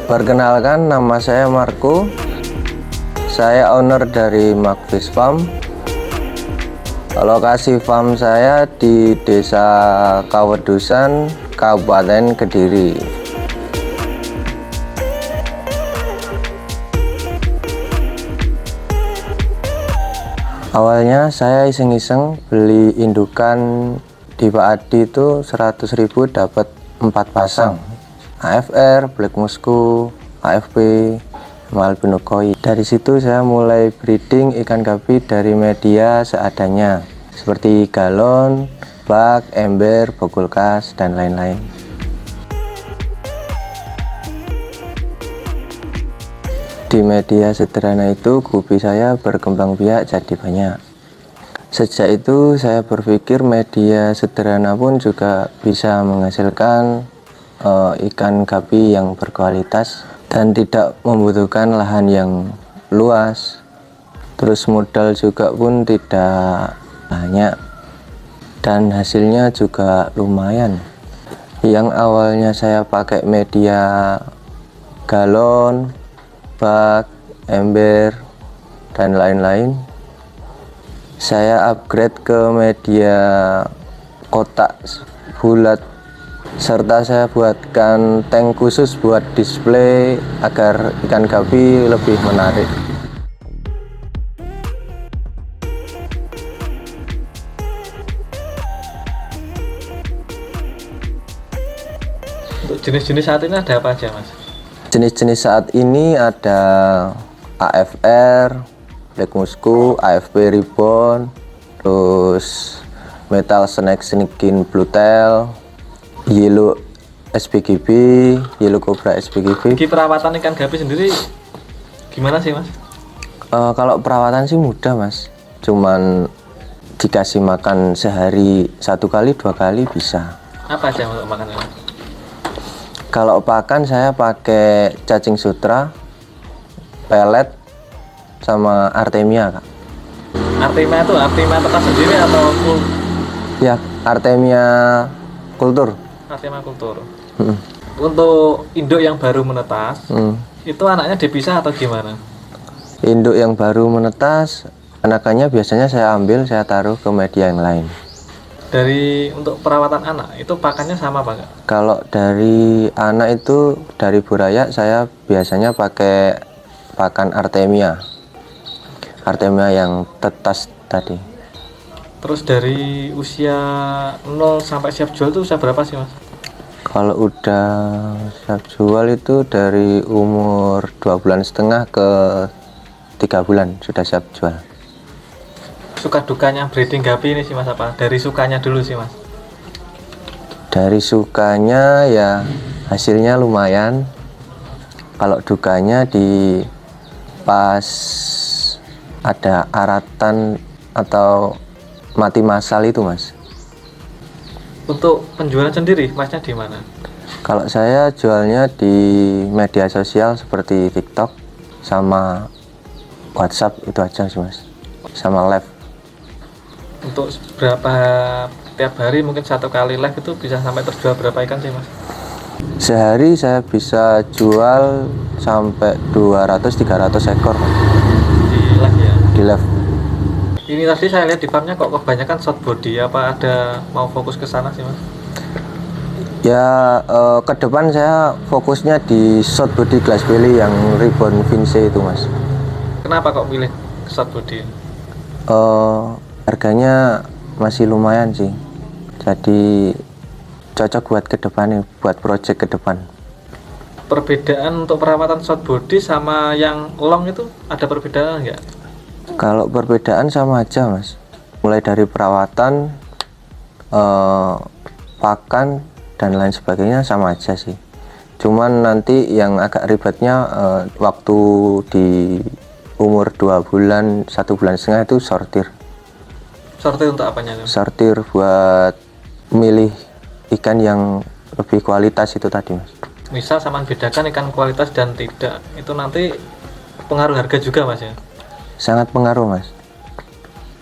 Perkenalkan, nama saya Marco. Saya owner dari Mark Fish Farm. Lokasi farm saya di Desa Kawedusan, Kabupaten Kediri. Awalnya saya iseng-iseng beli indukan di Pak Adi itu 100.000 dapat 4 pasang. AFR, Black Musco, AFP, sama albino koi. Dari situ saya mulai breeding ikan gapi dari media seadanya, seperti galon, bak, ember, bokulkas, dan lain-lain. Di media sederhana itu gupi saya berkembang biak jadi banyak. Sejak itu saya berpikir media sederhana pun juga bisa menghasilkan ikan gapi yang berkualitas dan tidak membutuhkan lahan yang luas. Terus modal juga pun tidak banyak dan hasilnya juga lumayan. Yang awalnya saya pakai media galon, bak, ember, dan lain-lain, saya upgrade ke media kotak bulat, serta saya buatkan tank khusus buat display agar ikan gapi lebih menarik. Untuk jenis-jenis saat ini ada apa aja, Mas? Jenis-jenis saat ini ada AFR, Black Musco, AFP Ribbon, terus Metal Snake Sneakin Blue Tail, Yellow SPGB, Yellow Cobra SPGB. Di perawatan ikan gapi sendiri gimana sih, Mas? Kalau perawatan sih mudah, Mas. Cuman dikasih makan sehari 1 kali 2 kali bisa. Apa aja untuk makannya? Kalau pakan saya pakai cacing sutra, pelet, sama Artemia, Kak. Artemia itu Artemia tetas sendiri atau full? Ya, Artemia kultur. Artemia kultur. Untuk induk yang baru menetas, itu anaknya dipisah atau gimana? Induk yang baru menetas, anakannya biasanya saya ambil, saya taruh ke media yang lain. Dari untuk perawatan anak, itu pakannya sama Pak? Kalau dari anak itu, dari Buraya, saya biasanya pakai pakan Artemia. Artemia yang tetas tadi. Terus dari usia 0 sampai siap jual itu usia berapa sih, Mas? Kalau udah siap jual itu dari umur 2,5 bulan ke 3 bulan sudah siap jual. Suka dukanya breeding gapi ini sih, Mas, apa? Dari sukanya dulu sih, Mas. Dari sukanya ya hasilnya lumayan. Kalau dukanya di pas ada aratan atau mati massal itu, Mas. Untuk penjualan sendiri, Masnya di mana? Kalau saya jualnya di media sosial seperti TikTok sama WhatsApp, itu aja sih, Mas. Sama live. Untuk berapa tiap hari mungkin 1 kali live itu bisa sampai terjual berapa ikan sih, Mas? Sehari saya bisa jual sampai 200-300 ekor Di live ya? di live. Ini tadi saya lihat di farmnya kok kebanyakan short body, apa ada mau fokus ke sana sih, Mas? Ya, ke depan saya fokusnya di short body glass belly yang ribbon Vince itu, Mas. Kenapa kok pilih short body? Harganya masih lumayan sih, jadi cocok buat ke depan, buat project ke depan. Perbedaan untuk perawatan short body sama yang long itu ada perbedaan nggak? Kalau perbedaan sama aja, Mas. Mulai dari perawatan, pakan, dan lain sebagainya sama aja sih. Cuman nanti yang agak ribetnya waktu di umur 2 bulan, 1,5 bulan itu sortir. Sortir untuk apanya? Sortir buat milih ikan yang lebih kualitas itu tadi, Mas. Misal sama bedakan ikan kualitas dan tidak, itu nanti pengaruh harga juga, Mas ya? Sangat pengaruh, Mas.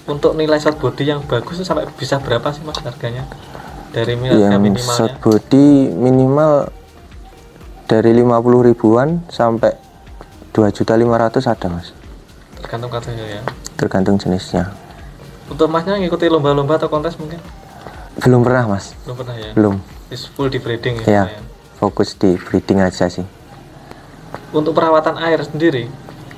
Untuk nilai short body yang bagus itu sampai bisa berapa sih, Mas, harganya? Dari Yang minimalnya? short body minimal Dari 50 ribuan sampai 2.500.000 ada mas, Tergantung katanya ya. tergantung jenisnya. Untuk masnya ngikuti lomba-lomba atau kontes mungkin? Belum pernah mas, Belum pernah ya? belum. Is full di breeding Ya, ya? fokus di breeding aja sih. Untuk perawatan air sendiri,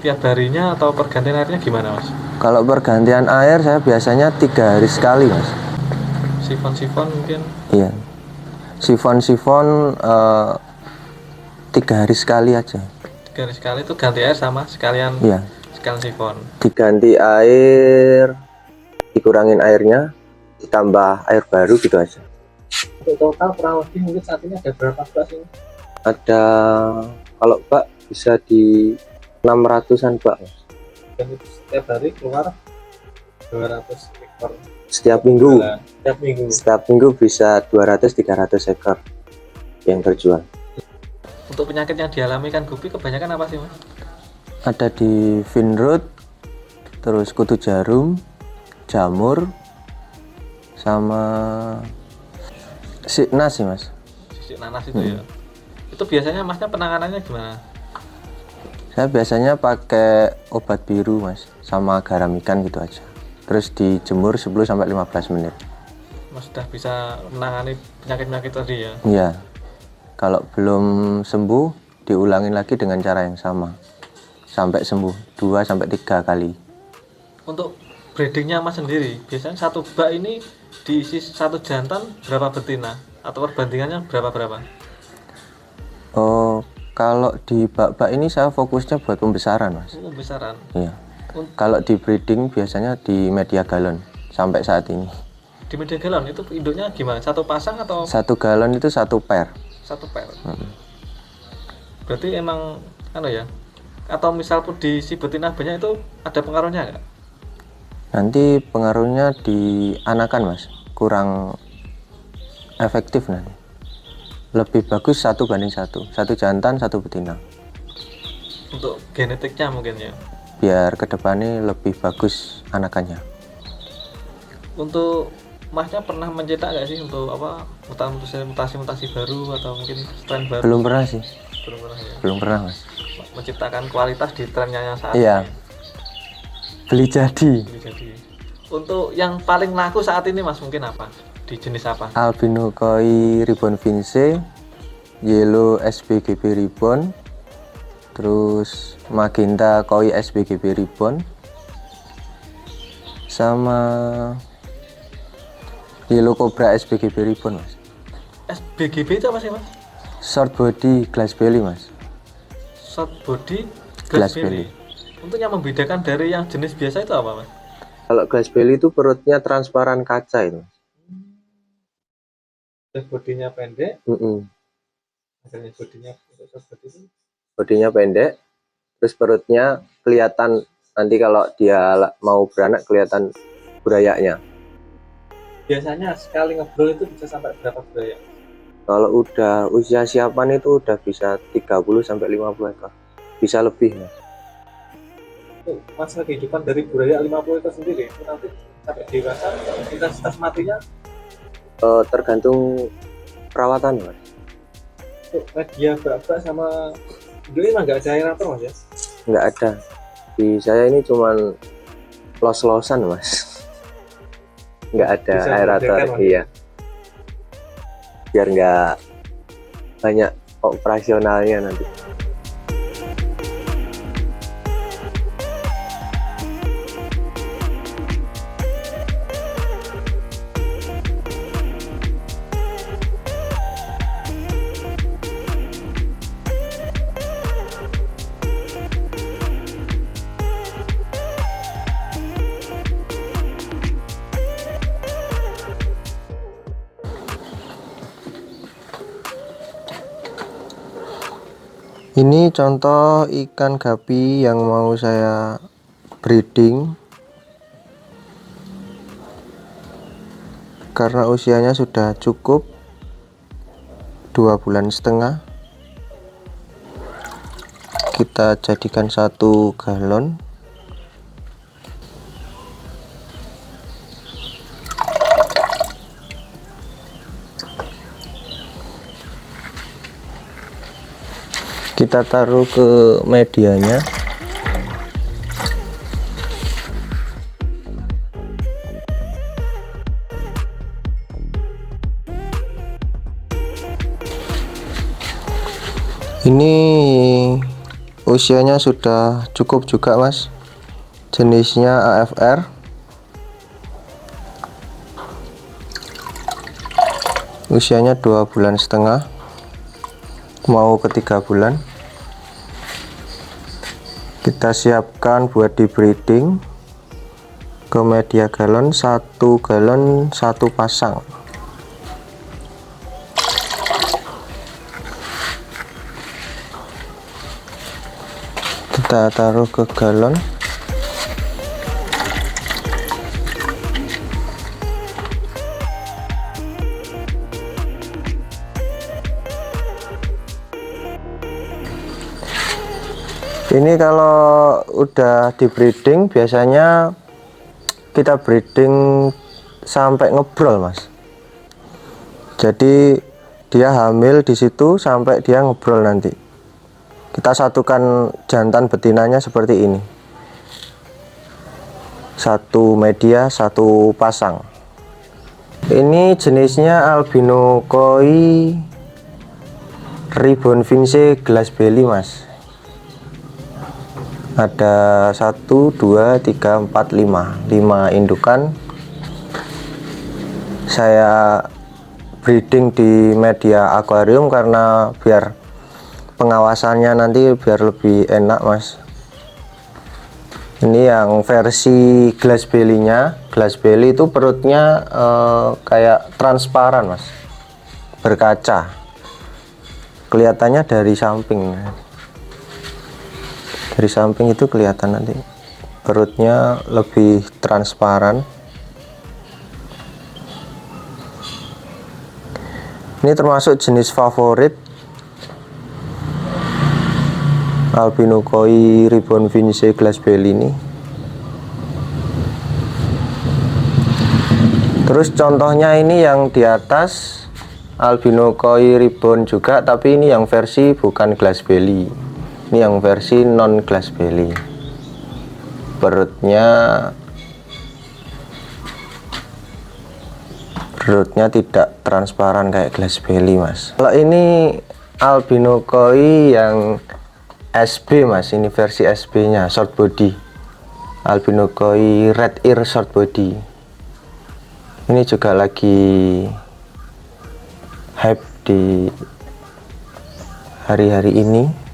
tiap harinya atau pergantian airnya gimana mas? Kalau pergantian air saya biasanya 3 hari sekali mas. Sifon-sifon mungkin? Iya, sifon 3 hari sekali aja. 3 hari sekali itu ganti air sama sekalian Iya, sifon. diganti air, dikurangin airnya, ditambah air baru gitu aja. Untuk total kurang lebih mungkin saat ini ada berapa bak sih? Ada, kalau bak bisa di 600-an bak mas. Dan itu setiap hari keluar 200 ekor Setiap minggu. setiap minggu. Setiap minggu bisa 200-300 ekor yang terjual. Untuk penyakit yang dialami kan gupi kebanyakan apa sih mas? Ada di Finrod, terus kutu jarum, jamur, sama sickness sih mas. Sisik nanas itu ya. Itu biasanya masnya penanganannya gimana? Saya biasanya pakai obat biru mas, sama garam ikan gitu aja. Terus dijemur 10-15 menit. Mas sudah bisa menangani penyakit-penyakit tadi ya? Iya. Kalau belum sembuh, diulangin lagi dengan cara yang sama sampai sembuh 2-3 kali. Untuk breedingnya mas sendiri, biasanya satu bak ini diisi satu jantan berapa betina? Atau perbandingannya berapa-berapa? Oh, kalau di bak-bak ini saya fokusnya buat pembesaran mas. Besaran. Iya. Kalau di breeding biasanya di media galon sampai saat ini. Di media galon itu induknya gimana? Satu pasang atau 1 galon itu 1 pair. satu pair? Berarti emang ya? Atau misal pun diisi betina banyak itu ada pengaruhnya nggak? Nanti pengaruhnya di anakan mas, kurang efektif nanti. Lebih bagus 1:1, 1 jantan 1 betina. Untuk genetiknya mungkin ya. Biar kedepannya lebih bagus anakannya. Untuk masnya pernah mencetak nggak sih untuk mutasi-mutasi baru atau mungkin strain baru? Belum pernah sih, Belum pernah ya. belum pernah mas. Menciptakan kualitas di trennya yang saat Iya. ini. Beli jadi. Jadi untuk yang paling laku saat ini mas mungkin apa? Di jenis apa? Albino koi ribbon vince, yellow SBGB ribbon, terus magenta koi SBGB ribbon, sama yellow cobra SBGB ribbon mas. SBGB itu apa sih mas? Short body glass belly mas. Short body Glass glass belly. Untuk yang membedakan dari yang jenis biasa itu apa mas? Kalau glass belly itu perutnya transparan kaca itu. Dan bodinya pendek, hasilnya bodinya seperti itu. Bodinya pendek, terus perutnya kelihatan, nanti kalau dia mau beranak kelihatan burayanya. Biasanya sekali ngebrol itu bisa sampai berapa buraya? Kalau udah usia siapan itu udah bisa 30-50 ekor, bisa lebih mas. Itu masa kehidupan dari buraya 50 ekor sendiri itu nanti sampai dewasa intensitas matinya Tergantung perawatan mas. untuk media bak sama ini mah nggak ada aerator mas ya? Nggak ada, di saya ini cuman los-losan mas. Nggak ada Bisa aerator. membedakan, Mas. Iya, biar nggak banyak operasionalnya nanti. Ini contoh ikan gapi yang mau saya breeding. Karena usianya sudah cukup 2,5 bulan, kita jadikan 1 galon. kita taruh ke medianya. Ini usianya sudah cukup juga mas, jenisnya AFR. Usianya 2,5 bulan, mau ke 3 bulan. Kita siapkan buat di breeding ke media galon, 1 galon 1 pasang. Kita taruh ke galon. Ini kalau udah di breeding biasanya kita breeding sampai ngebrol mas. Jadi dia hamil di situ sampai dia ngebrol nanti. Kita satukan jantan betinanya seperti ini. 1 media 1 pasang. Ini jenisnya albino koi ribbon finche glass belly mas. Ada 1 2 3 4 5 indukan. Saya breeding di media akuarium karena biar pengawasannya nanti biar lebih enak mas. Ini yang versi glass belly-nya. Glass belly itu perutnya kayak transparan mas, berkaca, kelihatannya dari samping. Dari samping itu kelihatan nanti perutnya lebih transparan. Ini termasuk jenis favorit albino koi ribbon finche glass belly ini. Terus contohnya ini yang di atas albino koi ribbon juga, tapi ini yang versi bukan glass belly. Ini yang versi non glass belly. Perutnya tidak transparan kayak glass belly mas. Kalau ini albino koi yang SB mas, ini versi SB nya short body, albino koi red ear short body. Ini juga lagi hype di hari-hari ini.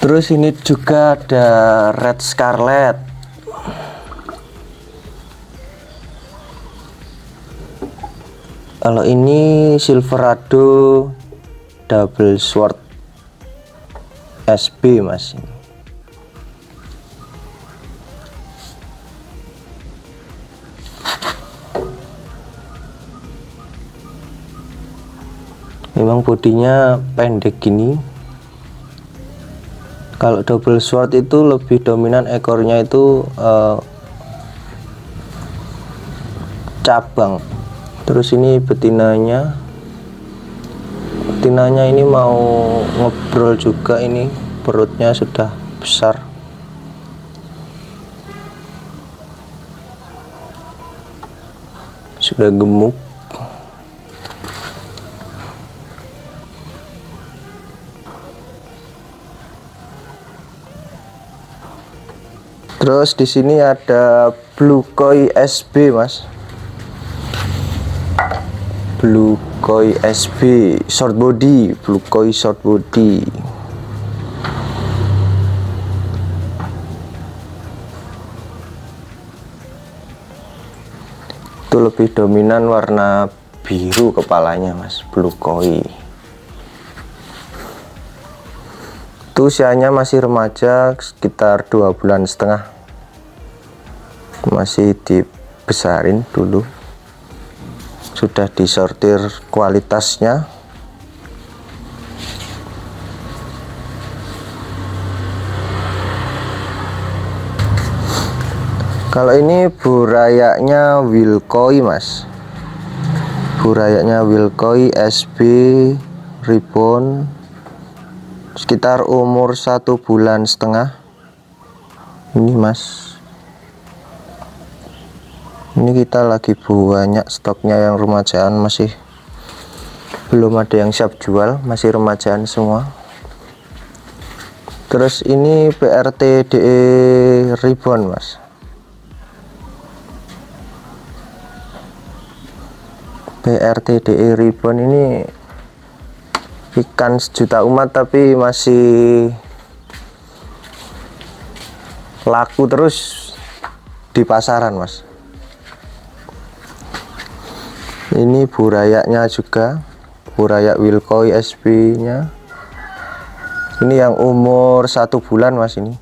Terus ini juga ada red scarlet. Kalau ini silverado double sword SB mas. Memang bodinya pendek gini. Kalau double sword itu lebih dominan ekornya itu cabang. Terus ini betinanya ini mau ngebrol juga, ini perutnya sudah besar. Sudah gemuk. Terus di sini ada blue koi SB mas, blue koi SB short body, blue koi short body. Itu lebih dominan warna biru kepalanya mas, blue koi. Itu usianya masih remaja, sekitar 2,5 bulan, masih dibesarin dulu, sudah disortir kualitasnya. Kalau ini burayanya Wilkoi mas, burayanya Wilkoi SB ribbon sekitar umur 1,5 bulan. Ini mas, ini kita lagi banyak stoknya yang remajaan, masih belum ada yang siap jual, masih remajaan semua. Terus ini PRT DE ribbon mas, PRT DE ribbon ini ikan sejuta umat tapi masih laku terus di pasaran mas. Ini burayaknya juga, burayak Wilkoi SB nya. Ini yang umur 1 bulan mas ini.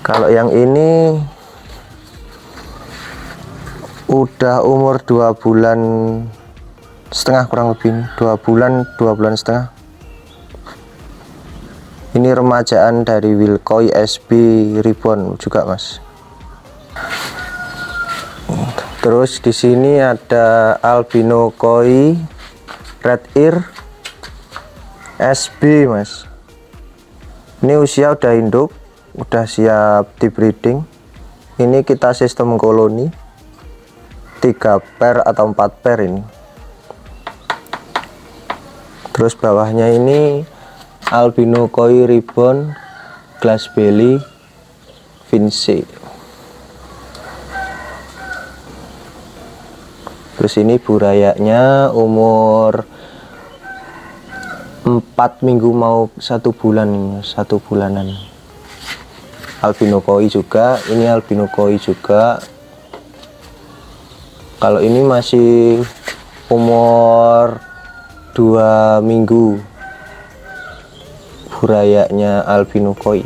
Kalau yang ini udah umur 2,5 bulan kurang lebih, 2 bulan setengah. Ini remajaan dari Wilkoi SB ribbon juga mas. Terus di sini ada albino koi red ear SB mas. Ini usia udah induk, udah siap di breeding. Ini kita sistem koloni 3 pair atau 4 pair ini. Terus bawahnya ini albino koi ribbon glass belly Vinci. Terus ini burayaknya umur 4 minggu mau 1 bulan ini, 1 bulanan. Albino koi juga, ini albino koi juga. Kalau ini masih umur 2 minggu, burayaknya albino koi.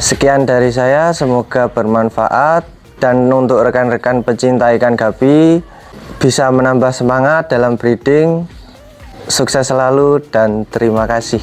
Sekian dari saya, semoga bermanfaat, dan untuk rekan-rekan pecinta ikan gapi bisa menambah semangat dalam breeding. Sukses selalu dan terima kasih.